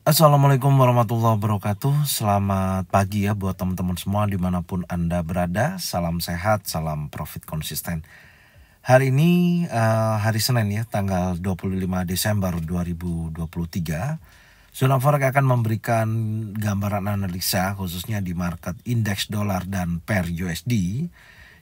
Assalamualaikum warahmatullahi wabarakatuh. Selamat pagi ya buat teman-teman semua dimanapun Anda berada. Salam sehat, salam profit konsisten. Hari ini hari Senin ya, tanggal 25 Desember 2023. Zona Forex akan memberikan gambaran analisa khususnya di market indeks dolar dan pair USD,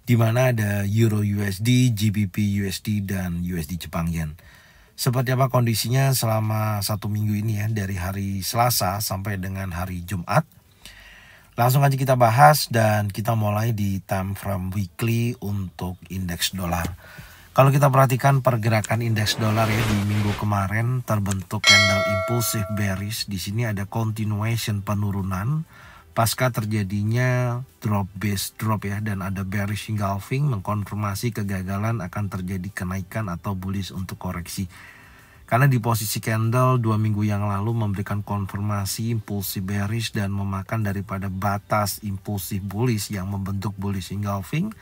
di mana ada Euro USD, GBP USD, dan USD Jepang Yen. Seperti apa kondisinya selama satu minggu ini ya, dari hari Selasa sampai dengan hari Jumat. Langsung aja kita bahas dan kita mulai di time frame weekly untuk indeks dolar. Kalau kita perhatikan pergerakan indeks dolar ya di minggu kemarin terbentuk candle impulsif bearish. Di sini ada continuation penurunan pasca terjadinya drop base drop ya, dan ada bearish engulfing mengkonfirmasi kegagalan akan terjadi kenaikan atau bullish untuk koreksi. Karena di posisi candle 2 minggu yang lalu memberikan konfirmasi impulsif bearish dan memakan daripada batas impulsif bullish yang membentuk bullish engulfing.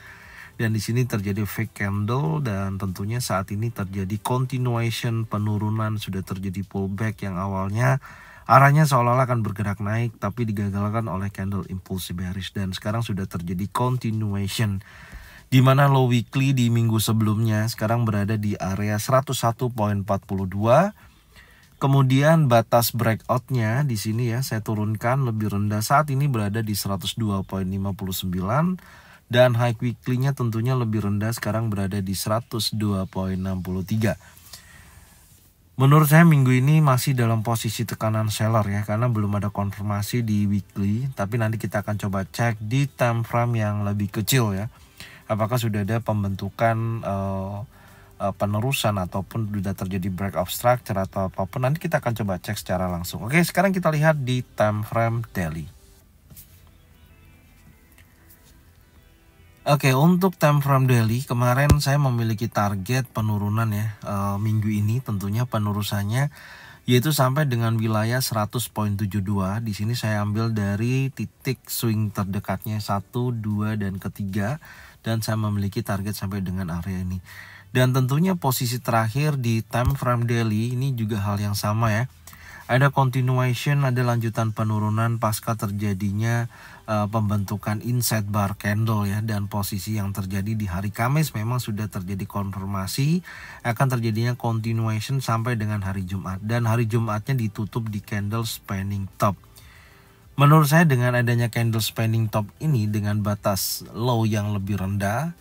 Dan di sini terjadi fake candle dan tentunya saat ini terjadi continuation penurunan, sudah terjadi pullback yang awalnya arahnya seolah-olah akan bergerak naik tapi digagalkan oleh candle impulsif bearish, dan sekarang sudah terjadi continuation di mana low weekly di minggu sebelumnya sekarang berada di area 101.42. Kemudian batas breakoutnya di sini ya saya turunkan lebih rendah, saat ini berada di 102.59, dan high weekly-nya tentunya lebih rendah, sekarang berada di 102.63. Menurut saya minggu ini masih dalam posisi tekanan seller ya, karena belum ada konfirmasi di weekly, tapi nanti kita akan coba cek di time frame yang lebih kecil ya. Apakah sudah ada pembentukan penerusan ataupun sudah terjadi breakout structure atau apapun, nanti kita akan coba cek secara langsung. Oke, sekarang kita lihat di time frame daily. Oke, untuk time frame daily kemarin saya memiliki target penurunan ya minggu ini, tentunya penerusannya yaitu sampai dengan wilayah 100.72. Di sini saya ambil dari titik swing terdekatnya 1, 2, dan ketiga, dan saya memiliki target sampai dengan area ini. Dan tentunya posisi terakhir di time frame daily ini juga hal yang sama ya. Ada continuation, ada lanjutan penurunan pasca terjadinya pembentukan inside bar candle ya, dan posisi yang terjadi di hari Kamis memang sudah terjadi konfirmasi akan terjadinya continuation sampai dengan hari Jumat, dan hari Jumatnya ditutup di candle spanning top. Menurut saya dengan adanya candle spanning top ini dengan batas low yang lebih rendah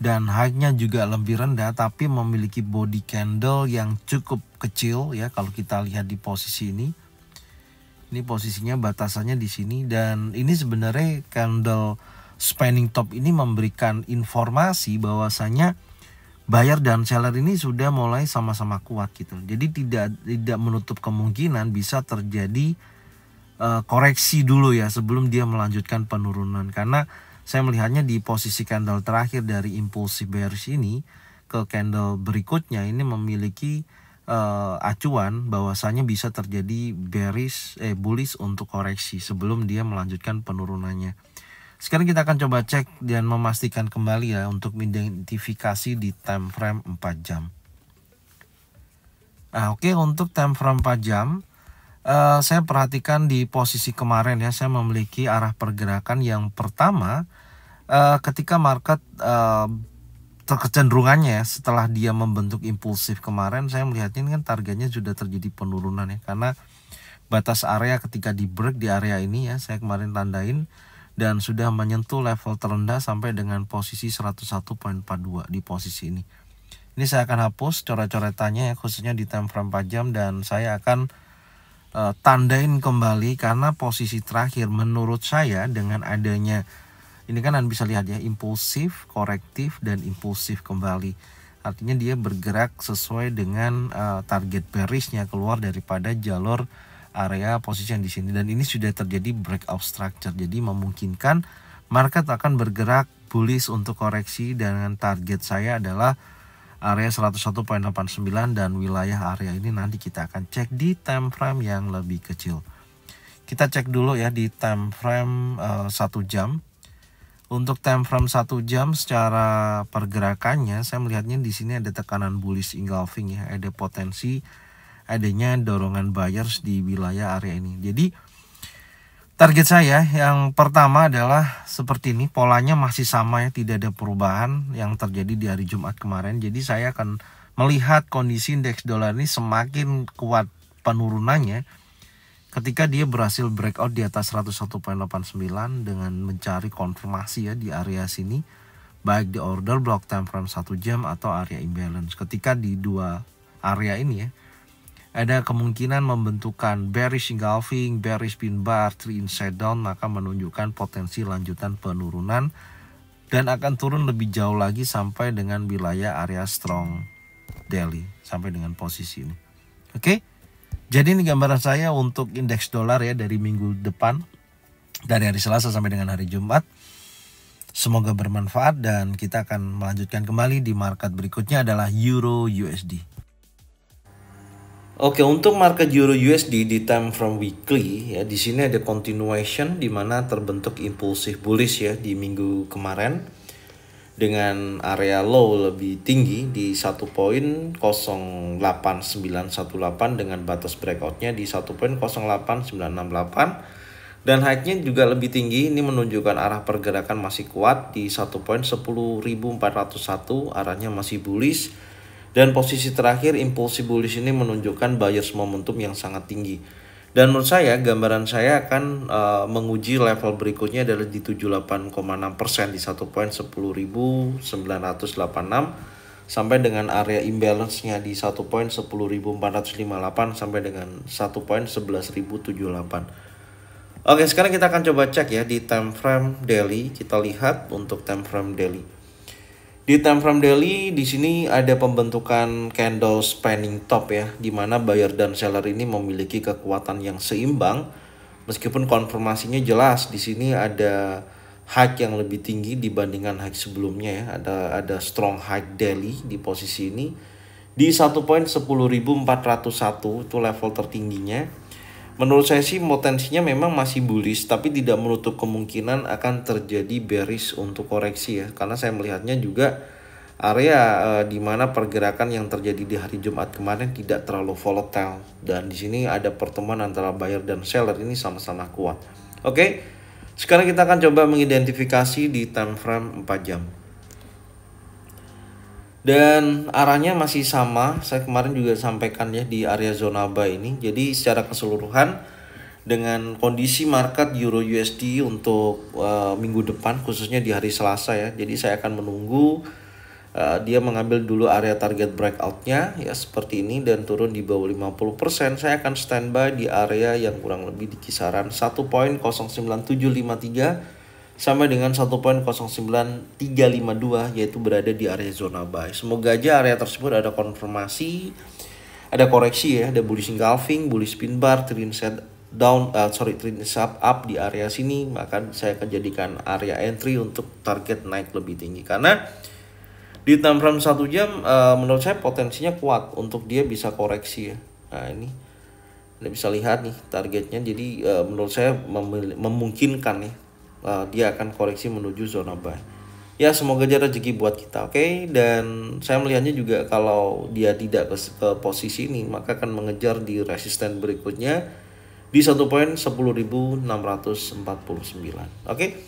dan high-nya juga lebih rendah, tapi memiliki body candle yang cukup kecil ya. Kalau kita lihat di posisi ini posisinya batasannya di sini, dan ini sebenarnya candle spanning top ini memberikan informasi bahwasanya buyer dan seller ini sudah mulai sama-sama kuat gitu. Jadi tidak menutup kemungkinan bisa terjadi koreksi dulu ya sebelum dia melanjutkan penurunan, karena saya melihatnya di posisi candle terakhir dari impulsif bearish ini ke candle berikutnya ini memiliki acuan bahwasanya bisa terjadi bullish untuk koreksi sebelum dia melanjutkan penurunannya. Sekarang kita akan coba cek dan memastikan kembali ya untuk mengidentifikasi di time frame 4 jam. Nah, oke, untuk time frame 4 jam saya perhatikan di posisi kemarin ya, saya memiliki arah pergerakan yang pertama ketika market kecenderungannya setelah dia membentuk impulsif kemarin, saya melihatnya ini kan targetnya sudah terjadi penurunan ya, karena batas area ketika di break di area ini ya saya kemarin tandain, dan sudah menyentuh level terendah sampai dengan posisi 101.42 di posisi ini. Ini saya akan hapus coret-coretannya ya, khususnya di time frame 4 jam, dan saya akan tandain kembali karena posisi terakhir menurut saya dengan adanya ini kan Anda bisa lihat ya, impulsif, korektif, dan impulsif kembali. Artinya dia bergerak sesuai dengan target bearishnya keluar daripada jalur area posisi yang di sini, dan ini sudah terjadi breakout structure. Jadi memungkinkan market akan bergerak bullish untuk koreksi, dengan target saya adalah area 101.89, dan wilayah area ini nanti kita akan cek di time frame yang lebih kecil. Kita cek dulu ya di time frame 1 jam. Untuk time frame 1 jam secara pergerakannya saya melihatnya di sini ada tekanan bullish engulfing ya, ada potensi adanya dorongan buyers di wilayah area ini. Jadi target saya yang pertama adalah seperti ini, polanya masih sama ya, tidak ada perubahan yang terjadi di hari Jumat kemarin. Jadi saya akan melihat kondisi indeks dolar ini semakin kuat penurunannya ketika dia berhasil breakout di atas 101.89 dengan mencari konfirmasi ya di area sini, baik di order block time frame 1 jam atau area imbalance. Ketika di dua area ini ya, ada kemungkinan membentukan bearish engulfing, bearish pin bar, 3 inside down, maka menunjukkan potensi lanjutan penurunan dan akan turun lebih jauh lagi sampai dengan wilayah area strong daily, sampai dengan posisi ini. Oke, jadi ini gambaran saya untuk indeks dolar ya dari minggu depan, dari hari Selasa sampai dengan hari Jumat. Semoga bermanfaat dan kita akan melanjutkan kembali di market berikutnya adalah Euro USD. Oke, untuk market Euro USD di time frame weekly ya, di sini ada continuation di mana terbentuk impulsif bullish ya di minggu kemarin dengan area low lebih tinggi di 1.08918 dengan batas breakoutnya di 1.08968 dan high-nya juga lebih tinggi. Ini menunjukkan arah pergerakan masih kuat di 1.10401, arahnya masih bullish. Dan posisi terakhir impulsif bullish ini menunjukkan buyers momentum yang sangat tinggi. Dan menurut saya gambaran saya akan menguji level berikutnya adalah di 78,6% di 1.10986 sampai dengan area imbalance-nya di 1.10458 sampai dengan 1.11078. Oke, sekarang kita akan coba cek ya di time frame daily. Kita lihat untuk time frame daily. Di time frame daily di sini ada pembentukan candle spanning top ya, di mana buyer dan seller ini memiliki kekuatan yang seimbang. Meskipun konfirmasinya jelas di sini ada high yang lebih tinggi dibandingkan high sebelumnya ya. Ada strong high daily di posisi ini di 1.10401, itu level tertingginya. Menurut saya sih potensinya memang masih bullish, tapi tidak menutup kemungkinan akan terjadi bearish untuk koreksi ya. Karena saya melihatnya juga area di mana pergerakan yang terjadi di hari Jumat kemarin tidak terlalu volatile, dan di sini ada pertemuan antara buyer dan seller ini sama-sama kuat. Oke, sekarang kita akan coba mengidentifikasi di time frame 4 jam. Dan arahnya masih sama, saya kemarin juga sampaikan ya di area zona buy ini. Jadi secara keseluruhan dengan kondisi market Euro USD untuk minggu depan, khususnya di hari Selasa ya. Jadi saya akan menunggu dia mengambil dulu area target breakoutnya ya seperti ini dan turun di bawah 50%. Saya akan standby di area yang kurang lebih di kisaran 1.09753 sampai dengan 1.09352, yaitu berada di area zona buy. Semoga aja area tersebut ada konfirmasi, ada koreksi ya, ada bullish engulfing, bullish pin bar, trend set down, trend set up di area sini, maka saya akan jadikan area entry untuk target naik lebih tinggi. Karena di time frame 1 jam menurut saya potensinya kuat untuk dia bisa koreksi ya. Nah ini Anda bisa lihat nih targetnya, jadi menurut saya memungkinkan ya. Dia akan koreksi menuju zona buy. Ya semoga aja rezeki buat kita, oke? Dan saya melihatnya juga kalau dia tidak ke posisi ini, maka akan mengejar di resisten berikutnya di 1.10649. Oke?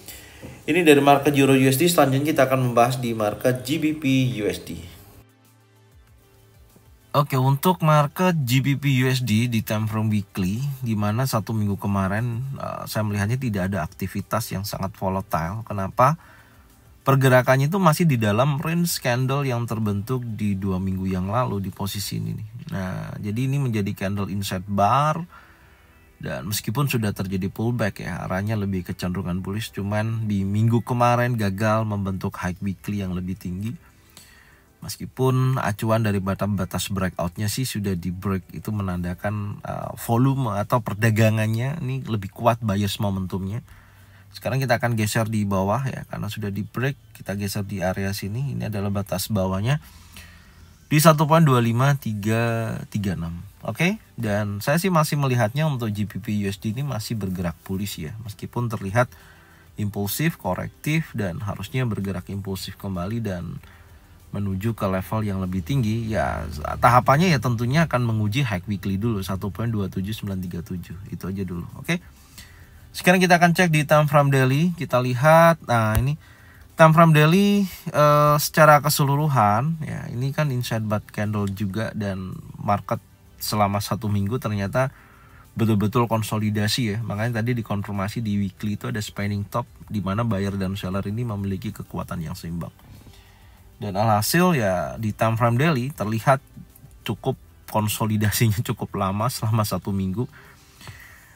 Ini dari market Euro USD. Selanjutnya kita akan membahas di market GBP USD. Oke, untuk market GBP USD di time frame weekly, di mana 1 minggu kemarin saya melihatnya tidak ada aktivitas yang sangat volatile. Kenapa? Pergerakannya itu masih di dalam range candle yang terbentuk di 2 minggu yang lalu di posisi ini nih. Nah, jadi ini menjadi candle inside bar, dan meskipun sudah terjadi pullback ya, arahnya lebih kecenderungan bullish, cuman di minggu kemarin gagal membentuk high weekly yang lebih tinggi. Meskipun acuan dari batas breakoutnya sih sudah di break, itu menandakan volume atau perdagangannya ini lebih kuat buyers momentumnya. Sekarang kita akan geser di bawah ya, karena sudah di break. Kita geser di area sini, ini adalah batas bawahnya di 1.25336. Oke, dan saya sih masih melihatnya untuk GBP USD ini masih bergerak bullish ya, meskipun terlihat impulsif, korektif, dan harusnya bergerak impulsif kembali dan menuju ke level yang lebih tinggi. Ya tahapannya ya tentunya akan menguji high weekly dulu 1.27937, itu aja dulu. Oke. Sekarang kita akan cek di time frame daily. Kita lihat, nah ini time frame daily secara keseluruhan ya, ini kan inside bar candle juga, dan market selama 1 minggu ternyata betul-betul konsolidasi ya. Makanya tadi dikonfirmasi di weekly itu ada spanning top, di mana buyer dan seller ini memiliki kekuatan yang seimbang. Dan alhasil ya di time frame daily terlihat cukup konsolidasinya cukup lama selama 1 minggu.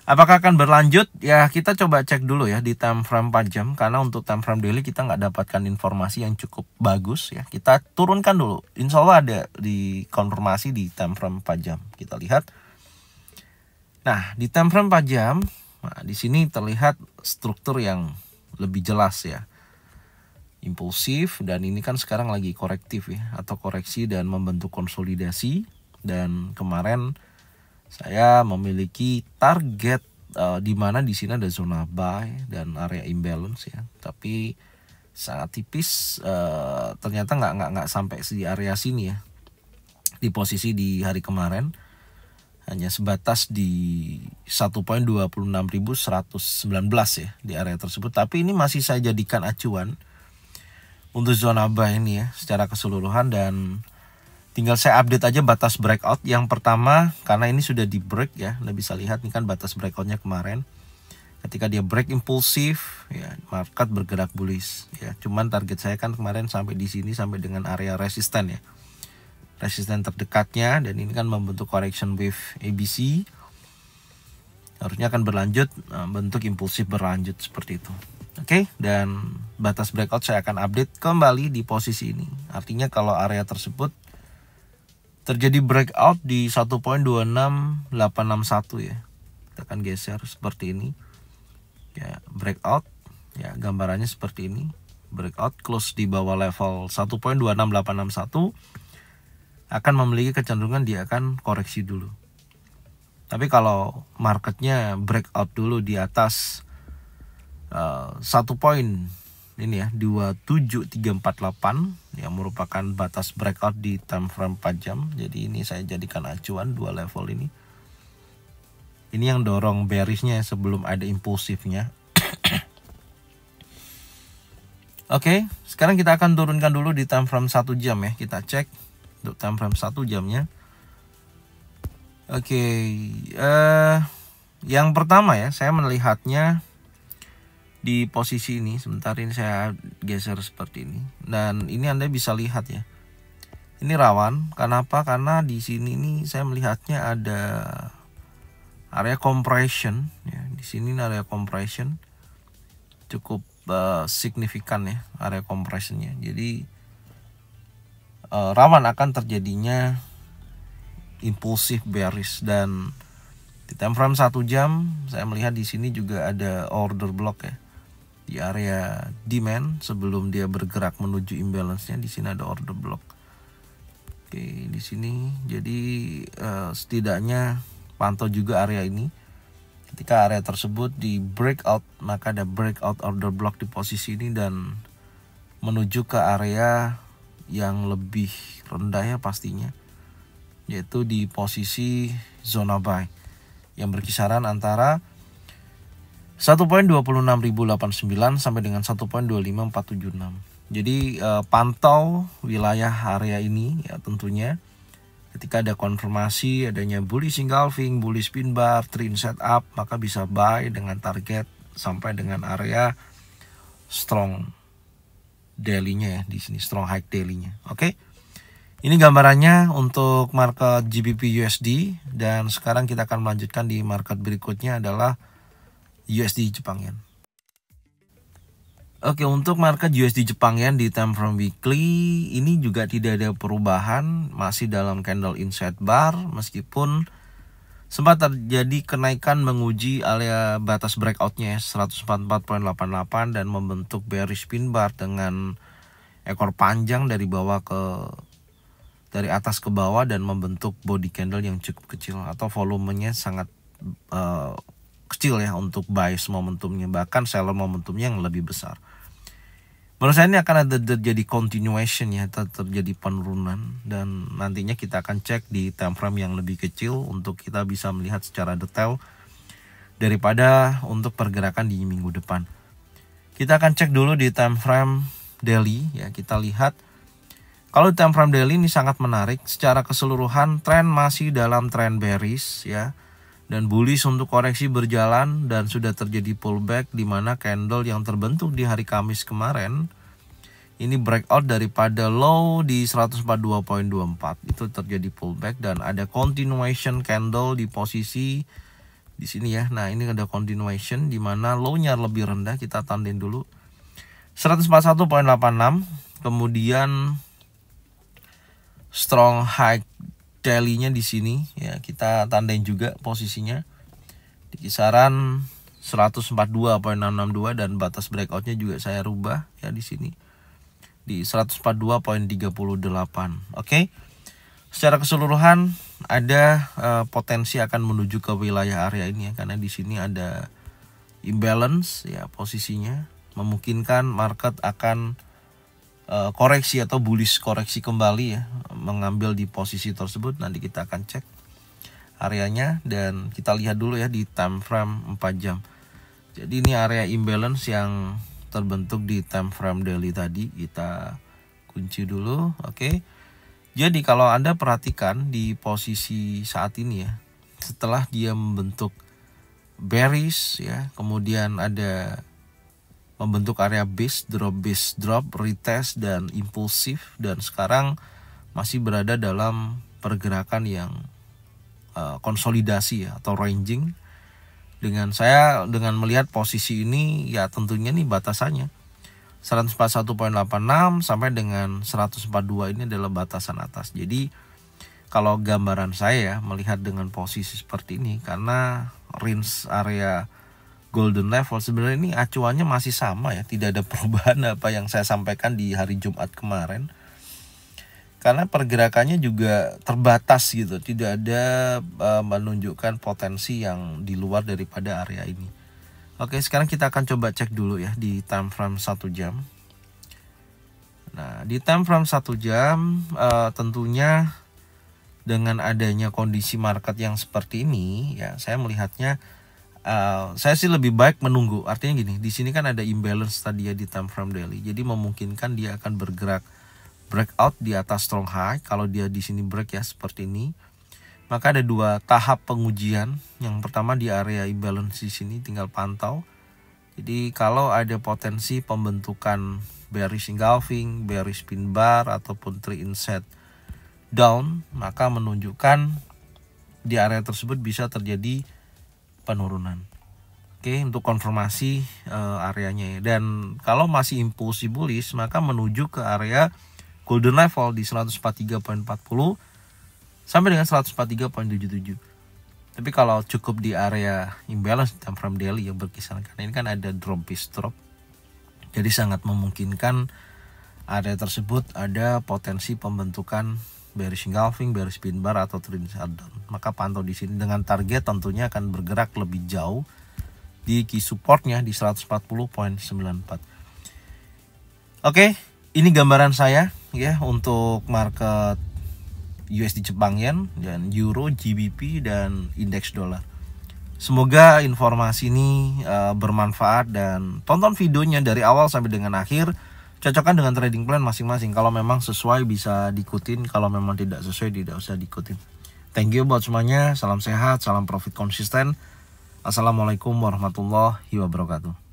Apakah akan berlanjut? Ya kita coba cek dulu ya di time frame 4 jam, karena untuk time frame daily kita nggak dapatkan informasi yang cukup bagus ya. Kita turunkan dulu, insya Allah ada di konfirmasi di time frame 4 jam. Kita lihat. Nah, di time frame 4 jam, nah, di sini terlihat struktur yang lebih jelas ya. Impulsif, dan ini kan sekarang lagi korektif ya, atau koreksi dan membentuk konsolidasi. Dan kemarin saya memiliki target di mana di sini ada zona buy dan area imbalance ya. Tapi sangat tipis, ternyata nggak sampai di area sini ya. Di posisi di hari kemarin hanya sebatas di 1.26119 ya di area tersebut. Tapi ini masih saya jadikan acuan untuk zona buy ini ya secara keseluruhan, dan tinggal saya update aja batas breakout yang pertama, karena ini sudah di break ya. Anda bisa lihat ini kan batas breakoutnya kemarin. Ketika dia break impulsif ya, market bergerak bullish ya. Cuman target saya kan kemarin sampai di sini, sampai dengan area resisten ya. Resisten terdekatnya, dan ini kan membentuk correction wave ABC, harusnya akan berlanjut bentuk impulsif berlanjut seperti itu. Oke, dan batas breakout saya akan update kembali di posisi ini. Artinya kalau area tersebut terjadi breakout di 1.26861 ya, kita akan geser seperti ini ya. Breakout ya, gambarannya seperti ini. Breakout close di bawah level 1.26861 akan memiliki kecenderungan dia akan koreksi dulu. Tapi kalau marketnya breakout dulu di atas 1 poin ini ya, 27348 yang merupakan batas breakout di time frame 4 jam. Jadi ini saya jadikan acuan dua level ini. Ini yang dorong bearishnya sebelum ada impulsifnya. Oke, sekarang kita akan turunkan dulu di time frame 1 jam ya. Kita cek untuk time frame 1 jamnya. Oke, yang pertama ya, saya melihatnya di posisi ini. Sebentar, ini saya geser seperti ini. Dan ini Anda bisa lihat ya. Ini rawan. Kenapa? Karena di sini nih saya melihatnya ada area compression ya. Di sini area compression cukup signifikan ya, area compressionnya. Jadi rawan akan terjadinya impulsif bearish. Dan di time frame 1 jam saya melihat di sini juga ada order block ya, di area demand sebelum dia bergerak menuju imbalance-nya. Di sini ada order block. Oke, di sini jadi setidaknya pantau juga area ini. Ketika area tersebut di breakout, maka ada breakout order block di posisi ini dan menuju ke area yang lebih rendah ya pastinya, yaitu di posisi zona buy yang berkisaran antara 1.26089 sampai dengan 1.25476. Jadi pantau wilayah area ini ya tentunya. Ketika ada konfirmasi adanya bullish engulfing, bullish pin bar, trend setup, maka bisa buy dengan target sampai dengan area strong daily-nya ya, di sini strong high daily-nya. Oke. Ini gambarannya untuk market GBP USD, dan sekarang kita akan melanjutkan di market berikutnya adalah USD Jepang Yen. Oke, untuk market USD Jepang Yen di time frame weekly ini juga tidak ada perubahan, masih dalam candle inside bar meskipun sempat terjadi kenaikan menguji area batas breakoutnya 144.88 dan membentuk bearish pin bar dengan ekor panjang dari atas ke bawah dan membentuk body candle yang cukup kecil atau volumenya sangat kecil ya untuk buy momentumnya, bahkan seller momentumnya yang lebih besar. Menurut saya ini akan ada terjadi continuation ya, terjadi penurunan, dan nantinya kita akan cek di time frame yang lebih kecil untuk kita bisa melihat secara detail daripada untuk pergerakan di minggu depan. Kita akan cek dulu di time frame daily ya, kita lihat kalau di time frame daily ini sangat menarik. Secara keseluruhan tren masih dalam tren bearish ya, dan bullish untuk koreksi berjalan, dan sudah terjadi pullback di mana candle yang terbentuk di hari Kamis kemarin ini breakout daripada low di 142.24, itu terjadi pullback dan ada continuation candle di posisi di sini ya. Nah, ini ada continuation di mana low-nya lebih rendah, kita tandain dulu 141.86, kemudian strong high daily-nya di sini ya, kita tandain juga posisinya di kisaran 142.662, dan batas breakoutnya juga saya rubah ya di sini di 142.38. Oke. Secara keseluruhan ada potensi akan menuju ke wilayah area ini ya, karena di sini ada imbalance ya posisinya, memungkinkan market akan koreksi atau bullish koreksi kembali ya, mengambil di posisi tersebut. Nanti kita akan cek areanya, dan kita lihat dulu ya di time frame 4 jam. Jadi ini area imbalance yang terbentuk di time frame daily tadi, kita kunci dulu. Oke. Jadi kalau Anda perhatikan di posisi saat ini ya, setelah dia membentuk bearish ya, kemudian ada membentuk area base drop, retest dan impulsif, dan sekarang masih berada dalam pergerakan yang konsolidasi ya, atau ranging. Dengan melihat posisi ini ya, tentunya nih batasannya 141.86 sampai dengan 142 ini adalah batasan atas. Jadi kalau gambaran saya melihat dengan posisi seperti ini, karena range area golden level sebenarnya ini acuannya masih sama ya, tidak ada perubahan apa yang saya sampaikan di hari Jumat kemarin, karena pergerakannya juga terbatas gitu, tidak ada menunjukkan potensi yang di luar daripada area ini. Oke, sekarang kita akan coba cek dulu ya di time frame 1 jam. Nah, di time frame 1 jam tentunya dengan adanya kondisi market yang seperti ini ya, saya melihatnya saya sih lebih baik menunggu. Artinya gini, di sini kan ada imbalance tadi ya di time frame daily. Jadi memungkinkan dia akan bergerak breakout di atas strong high. Kalau dia di sini break ya seperti ini, maka ada dua tahap pengujian. Yang pertama di area imbalance di sini, tinggal pantau. Jadi kalau ada potensi pembentukan bearish engulfing, bearish pin bar ataupun tree inset down, maka menunjukkan di area tersebut bisa terjadi penurunan. Oke, untuk konfirmasi areanya ya. Dan kalau masih impulsi bullish, maka menuju ke area golden level di 143.40 sampai dengan 143.77. Tapi kalau cukup di area imbalance time frame daily yang berkisar, karena ini kan ada drop base drop, jadi sangat memungkinkan area tersebut ada potensi pembentukan bearish engulfing, bearish pin bar atau trend down. Maka pantau di sini dengan target tentunya akan bergerak lebih jauh di key supportnya di 140.94. Oke, ini gambaran saya ya untuk market USD Jepang Yen dan Euro, GBP dan indeks dolar. Semoga informasi ini bermanfaat, dan tonton videonya dari awal sampai dengan akhir. Cocokkan dengan trading plan masing-masing. Kalau memang sesuai bisa diikutin, kalau memang tidak sesuai tidak usah diikutin. Thank you buat semuanya. Salam sehat, salam profit konsisten. Assalamualaikum warahmatullahi wabarakatuh.